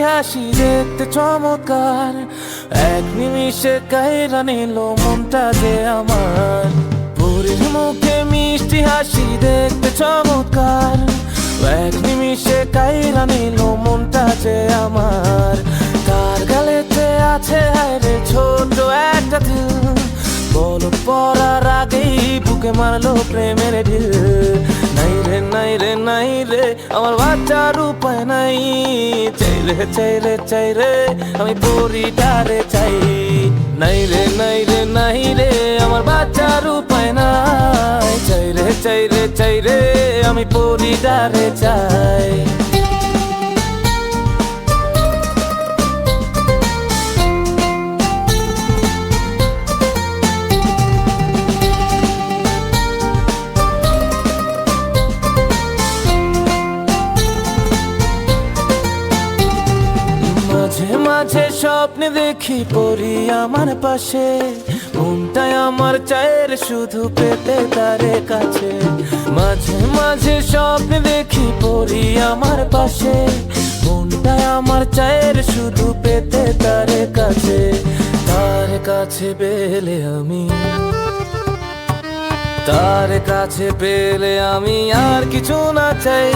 হাসি দেখতে চমৎকার, এক নিমিষে কাইরা নিল মনটা যে আমার। পরীর মুখে মিষ্টি হাসি দেখতে চমৎকার, এক নিমিষে কাইরা নিল মনটা যে আমার। তার গালেতে আছে হায়রে ছোট একটা দিল, বলদ পড়ার আগেই বুকে মারলো প্রেমের ঢিল। নাই রে নাই রে নাই রে আমার বাচ্চার উপায় নাই, চাই রে চাই রে চাই রে আমি পরিটারে চাই। নাই রে নাই রে নাই রে আমার বাচ্চার উপায় নাই, চাই রে চাই রে চাই রে আমি পরিটারে চাই। মাঝে মাঝে স্বপ্নে দেখি পরি আমার পাশে, মনটাই আমার চায়ের শুধু পেতে তারে কাছে। মাঝে মাঝে স্বপ্নে দেখি পরি আমার পাশে, মনটাই আমার চায়ের শুধু পেতে তারে কাছে। তার কাছে পেলে আমি, তার কাছে পেলে আমি আর কিছু না চাই।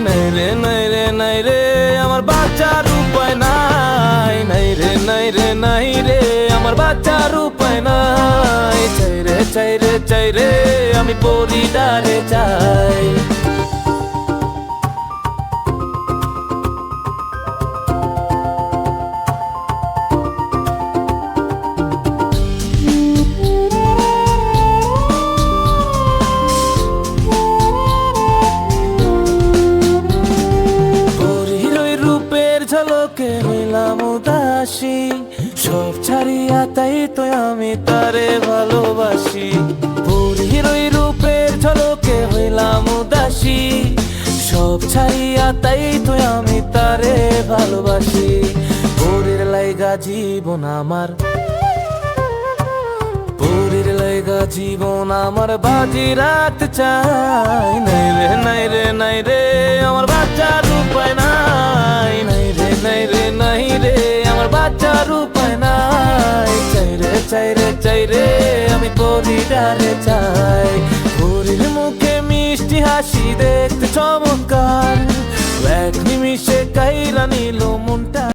নাই রে নাই রে নাই রে আমার বাচ্চার উপায় নাই, নাই রে নাই রে নাই রে আমার বাচ্চার উপায় নাই। চাই রে চাই রে চাই রে আমি পরিটারে চাই। ঝলকে হইলাম উদাসী, সব ছাড়িয়া তাই তো আমি তারে ভালোবাসি। পরীর ওই রূপের ঝলকে হইলাম উদাসী, সব ছাড়িয়া তাই তো আমি তারে ভালোবাসি। পরীর লাইগা জীবন আমার, পরীর লাইগা জীবন আমার বাজি রাখতে চাই। নাই রে নাই রে নাই রে আমার বাচ্চার উপায় নাই, নাই রে নাই রে নাই রে আমার বাচ্চার উপায় নাই। চাই রে চাই রে চাই রে আমি পরিটারে চাই। পরীর মুখে মিষ্টি হাসি দেখতে চমৎকার, এক নিমিষে কাইরা নিল মনটা।